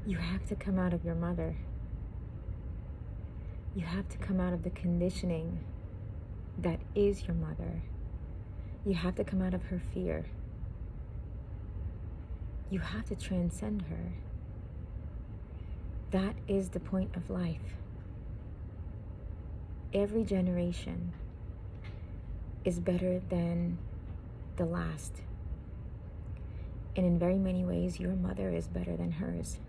You have to come out of your mother. You have to come out of the conditioning that is your mother. You have to come out of her fear. You have to transcend her. That is the point of life. Every generation is better than the last. And in very many ways, your mother is better than hers.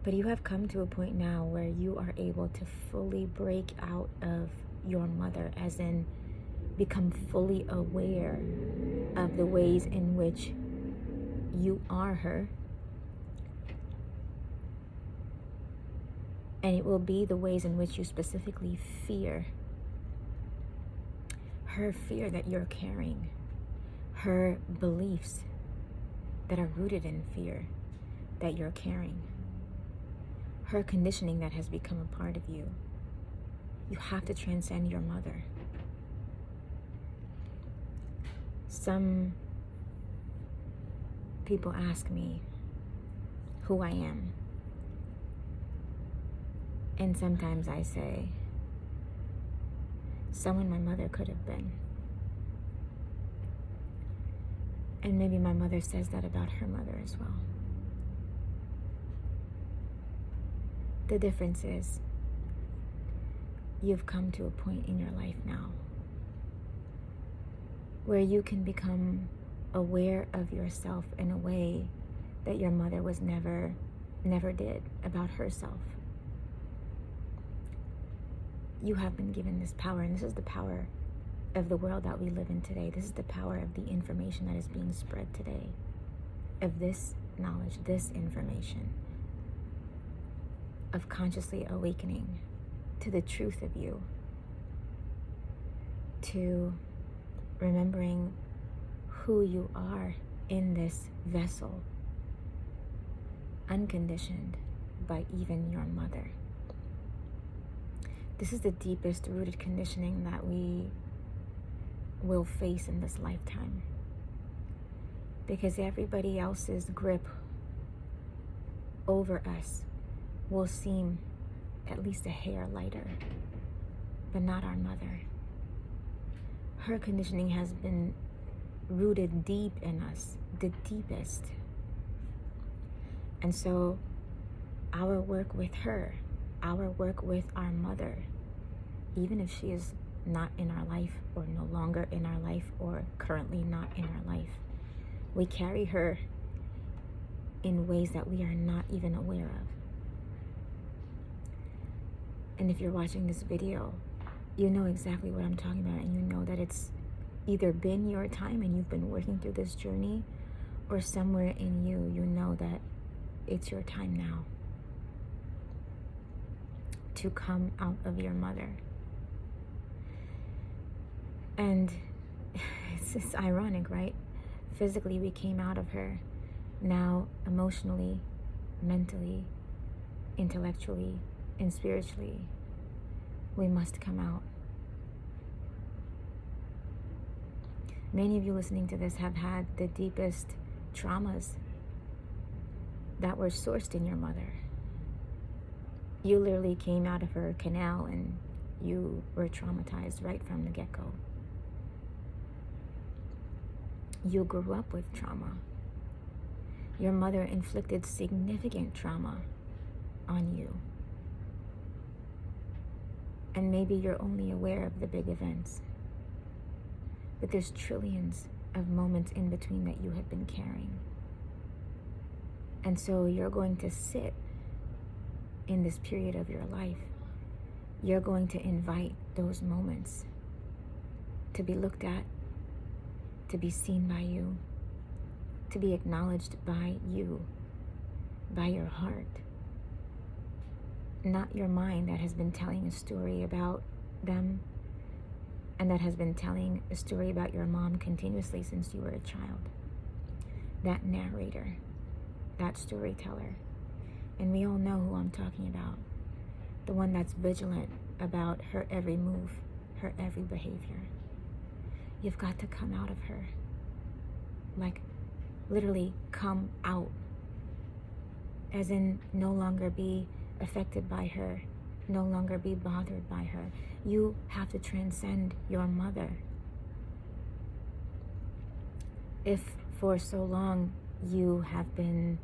But you have come to a point now where you are able to fully break out of your mother, as in become fully aware of the ways in which you are her. And it will be the ways in which you specifically fear her, fear that you're carrying, her beliefs that are rooted in fear that you're carrying, her conditioning that has become a part of you. You have to transcend your mother. Some people ask me who I am. And sometimes I say, someone my mother could have been. And maybe my mother says that about her mother as well. The difference is, you've come to a point in your life now where you can become aware of yourself in a way that your mother was never did about herself. You have been given this power, and this is the power of the world that we live in today. This is the power of the information that is being spread today, of this knowledge, this information, of consciously awakening to the truth of you, to remembering who you are in this vessel, unconditioned by even your mother. This is the deepest rooted conditioning that we will face in this lifetime, because everybody else's grip over us will seem at least a hair lighter, but not our mother. Her conditioning has been rooted deep in us, the deepest. And so our work with her, our work with our mother, even if she is not in our life, or no longer in our life, or currently not in our life, we carry her in ways that we are not even aware of. And if you're watching this video, you know exactly what I'm talking about, and you know that it's either been your time and you've been working through this journey, or somewhere in you, you know that it's your time now to come out of your mother. And it's just ironic, right? Physically, we came out of her. Now, emotionally, mentally, intellectually, and spiritually, we must come out. Many of you listening to this have had the deepest traumas that were sourced in your mother. You literally came out of her canal and you were traumatized right from the get-go. You grew up with trauma. Your mother inflicted significant trauma on you. And maybe you're only aware of the big events, but there's trillions of moments in between that you have been carrying. And so you're going to sit in this period of your life. You're going to invite those moments to be looked at, to be seen by you, to be acknowledged by you, by your heart. Not your mind that has been telling a story about them, and that has been telling a story about your mom continuously since you were a child. That narrator, that storyteller. And we all know who I'm talking about. The one that's vigilant about her every move, her every behavior. You've got to come out of her. Like, literally come out. as in no longer be affected by her, no longer be bothered by her. You have to transcend your mother. If for so long you have been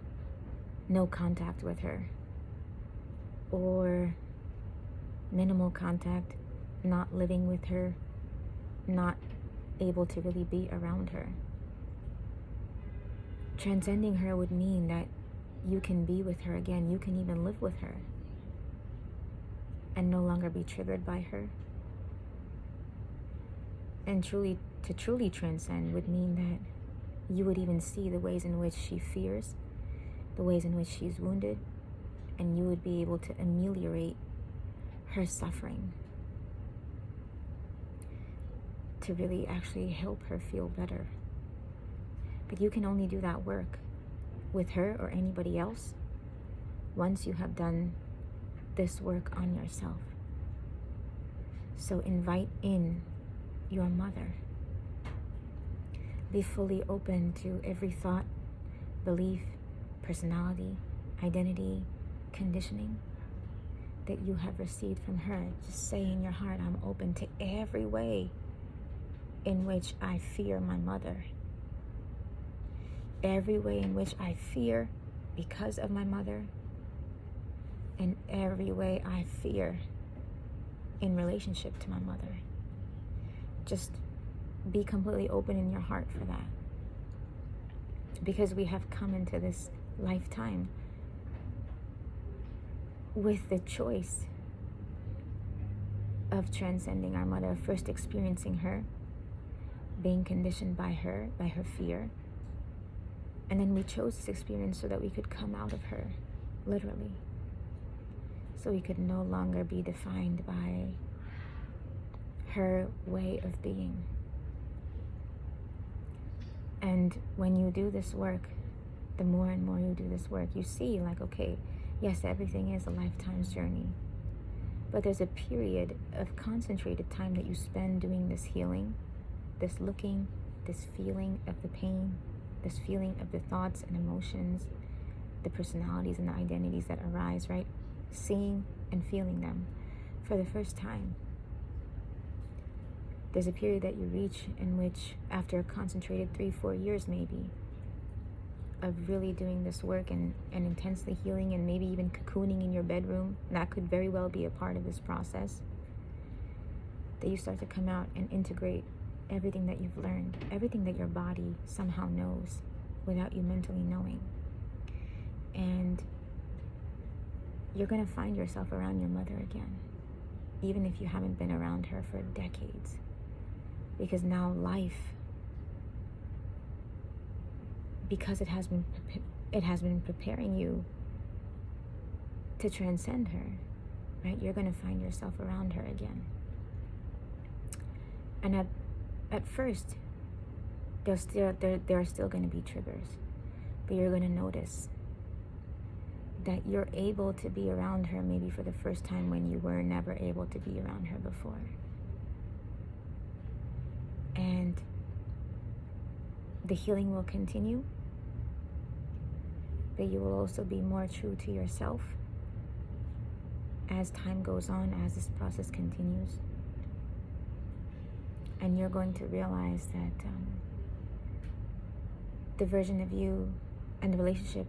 no contact with her, or minimal contact, not living with her, not able to really be around her, transcending her would mean that you can be with her again. You can even live with her and no longer be triggered by her. And to truly transcend would mean that you would even see the ways in which she fears, the ways in which she's wounded, and you would be able to ameliorate her suffering, to really actually help her feel better. But you can only do that work with her or anybody else once you have done this work on yourself. So invite in your mother. Be fully open to every thought, belief, personality, identity, conditioning that you have received from her. Just say in your heart, I'm open to every way in which I fear my mother. Every way in which I fear because of my mother, and every way I fear in relationship to my mother. Just be completely open in your heart for that. Because we have come into this lifetime with the choice of transcending our mother, first experiencing her, being conditioned by her fear. And then we chose this experience so that we could come out of her, literally. So we could no longer be defined by her way of being. And when you do this work, the more and more you do this work, you see like, okay, yes, everything is a lifetime's journey. But there's a period of concentrated time that you spend doing this healing, this looking, this feeling of the pain, this feeling of the thoughts and emotions, the personalities and the identities that arise, right? Seeing and feeling them for the first time. There's a period that you reach in which, after a concentrated 3-4 years maybe, of really doing this work and intensely healing and maybe even cocooning in your bedroom, that could very well be a part of this process, that you start to come out and integrate everything that you've learned, everything that your body somehow knows without you mentally knowing. And you're going to find yourself around your mother again, even if you haven't been around her for decades. Because now life, because it has been preparing you to transcend her, right? You're going to find yourself around her again. And at first, there are still going to be triggers, but you're going to notice that you're able to be around her maybe for the first time when you were never able to be around her before. And the healing will continue, but you will also be more true to yourself as time goes on, as this process continues. And you're going to realize that the version of you and the relationship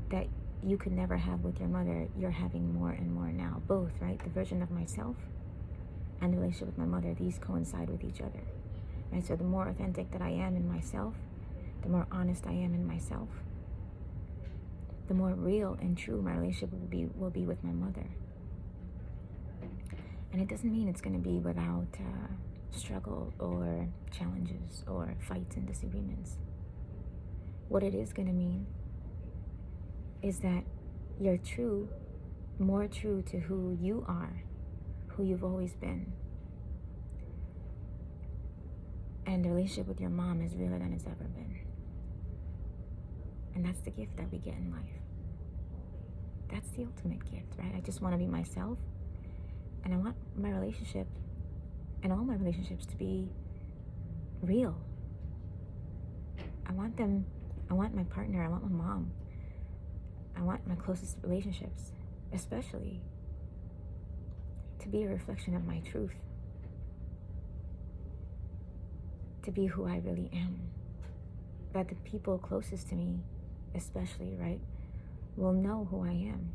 that you could never have with your mother, you're having more and more now. Both, right? The version of myself and the relationship with my mother, these coincide with each other. Right? So the more authentic that I am in myself, the more honest I am in myself, the more real and true my relationship will be with my mother. And it doesn't mean it's going to be without struggle or challenges or fights and disagreements. What it is going to mean is that you're true, more true to who you are, who you've always been. And the relationship with your mom is realer than it's ever been. And that's the gift that we get in life. That's the ultimate gift, right? I just want to be myself. And I want my relationship and all my relationships to be real. I want my partner, I want my mom. want my closest relationships, especially, to be a reflection of my truth, to be who I really am. That the people closest to me, especially, right, will know who I am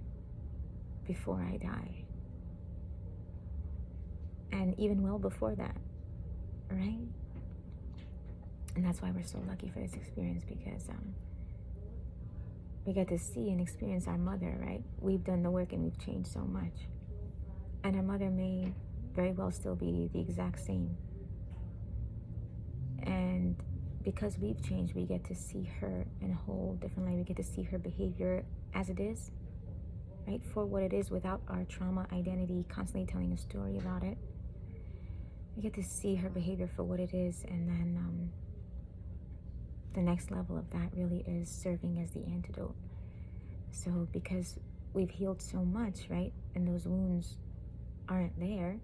before I die. And even well before that, right? And that's why we're so lucky for this experience, because we get to see and experience our mother, right? We've done the work and we've changed so much. And our mother may very well still be the exact same. And because we've changed, we get to see her in a whole different light. We get to see her behavior as it is, right? For what it is, without our trauma identity constantly telling a story about it. We get to see her behavior for what it is, and then the next level of that really is serving as the antidote. So because we've healed so much, right, and those wounds aren't there,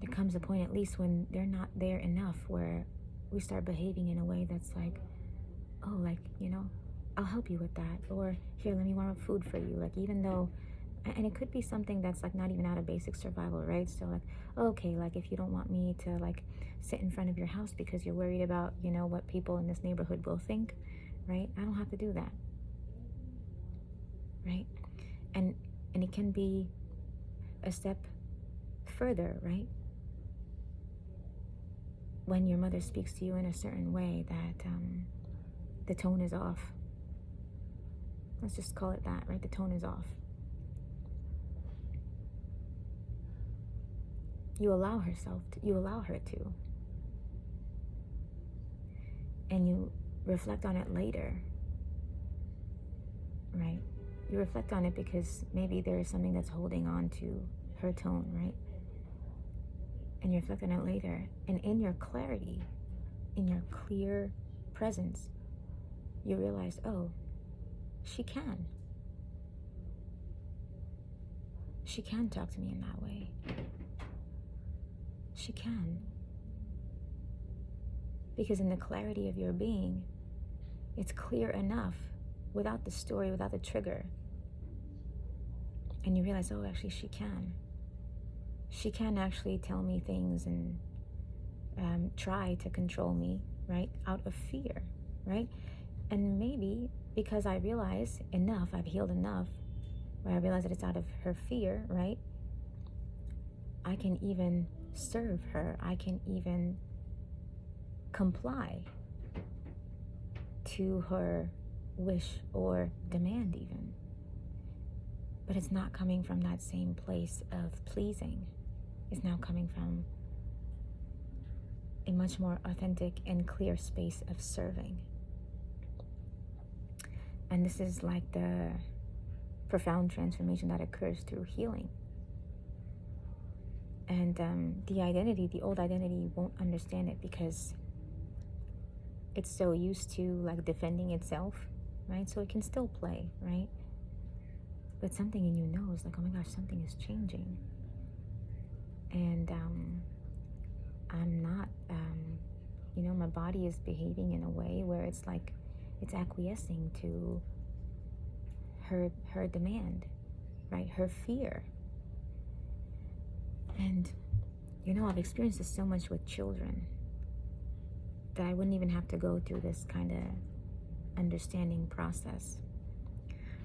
there comes a point, at least, when they're not there enough, where we start behaving in a way that's like, oh, like, you know, I'll help you with that, or here, let me warm up food for you. Like, even though, and it could be something that's like not even out of basic survival, right? So like, okay, like if you don't want me to like sit in front of your house because you're worried about, you know, what people in this neighborhood will think, right? I don't have to do that, right? And it can be a step further, right? When your mother speaks to you in a certain way that the tone is off. Let's just call it that, right? The tone is off. You allow her to. And you reflect on it later, right? You reflect on it because maybe there is something that's holding on to her tone, right? And you reflect on it later. And in your clarity, in your clear presence, you realize, oh, she can. She can talk to me in that way. She can. Because in the clarity of your being, it's clear enough, without the story, without the trigger. And you realize, oh, actually, she can. She can actually tell me things and try to control me, right? Out of fear, right? And maybe because I realize enough, I've healed enough, where I realize that it's out of her fear, right? I can even serve her. I can even comply to her wish or demand even. But it's not coming from that same place of pleasing. It's now coming from a much more authentic and clear space of serving. And this is like the profound transformation that occurs through healing. And the old identity won't understand it because it's so used to like defending itself, right? So it can still play, right? But something in you knows, like, oh my gosh, something is changing. And I'm not, my body is behaving in a way where it's like, it's acquiescing to her demand, right? Her fear. And, I've experienced this so much with children that I wouldn't even have to go through this kind of understanding process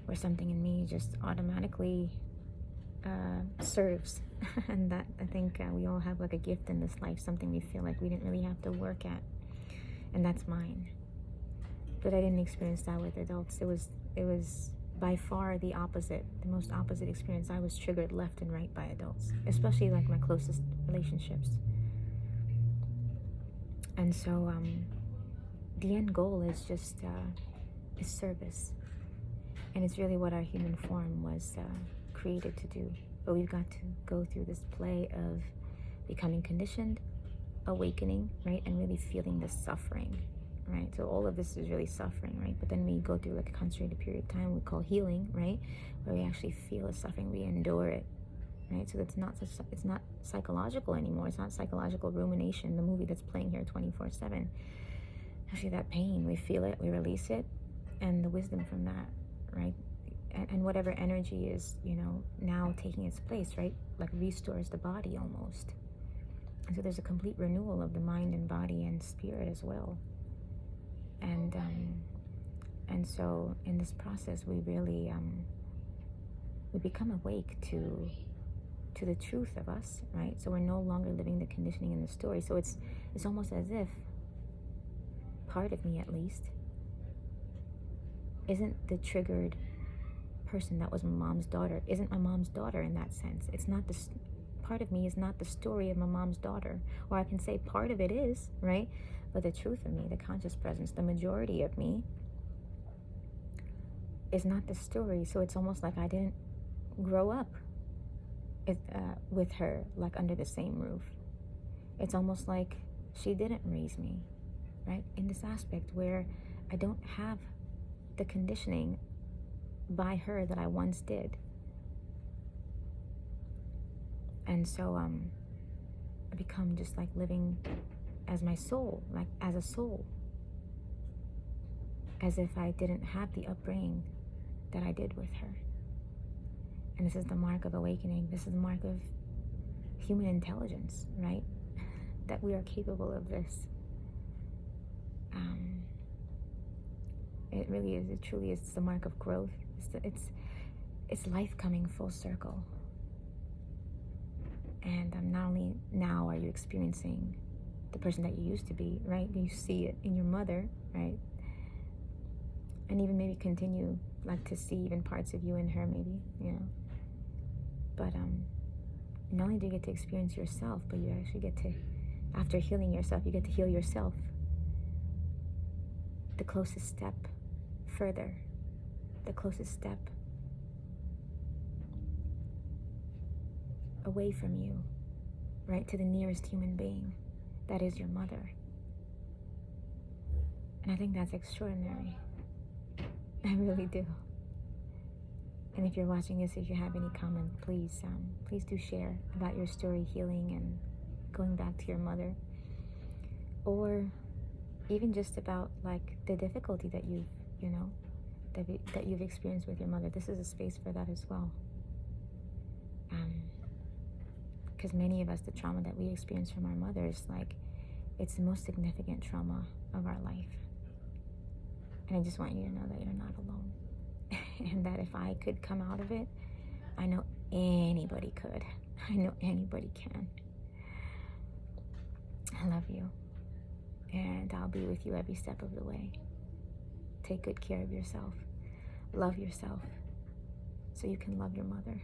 where something in me just automatically serves. And that, I think we all have like a gift in this life, something we feel like we didn't really have to work at. And that's mine. But I didn't experience that with adults. It was by far the opposite, the most opposite experience. I was triggered left and right by adults, especially like my closest relationships. And so the end goal is just is service. And it's really what our human form was created to do. But we've got to go through this play of becoming conditioned, awakening, right? And really feeling the suffering, right? So all of this is really suffering, right? But then we go through like a concentrated period of time we call healing, right? Where we actually feel the suffering, we endure it, right? So it's not psychological anymore. It's not psychological rumination, the movie that's playing here 24/7. Actually, that pain, we feel it, we release it, and the wisdom from that, right? And whatever energy is, now taking its place, right? Like restores the body almost. And so there's a complete renewal of the mind and body and spirit as well. And so in this process, we really we become awake to the truth of us, right? So we're no longer living the conditioning in the story. So it's almost as if part of me, at least, isn't the triggered person that was my mom's daughter, isn't my mom's daughter in that sense. It's not this part of me is not the story of my mom's daughter. Or I can say part of it is, right? But the truth of me, the conscious presence, the majority of me is not the story. So it's almost like I didn't grow up with her, like under the same roof. It's almost like she didn't raise me, right? In this aspect where I don't have the conditioning by her that I once did. And so I become just like living as my soul, like as a soul, as if I didn't have the upbringing that I did with her. And this is the mark of awakening. This is the mark of human intelligence, right? That we are capable of this. It really is. It truly is the mark of growth. It's life coming full circle. And not only now are you experiencing the person that you used to be, right? You see it in your mother, right? And even maybe continue like to see even parts of you in her, maybe, But not only do you get to experience yourself, but you actually get to, after healing yourself, you get to heal yourself. The closest step further, the closest step away from you, right, to the nearest human being, that is your mother. And I think that's extraordinary. I really do. And if you're watching this, if you have any comment, please do share about your story healing and going back to your mother, or even just about like the difficulty that you've experienced with your mother. This is a space for that as well. Because many of us, the trauma that we experience from our mothers, like, it's the most significant trauma of our life. And I just want you to know that you're not alone. And that if I could come out of it, I know anybody could. I know anybody can. I love you. And I'll be with you every step of the way. Take good care of yourself. Love yourself so you can love your mother.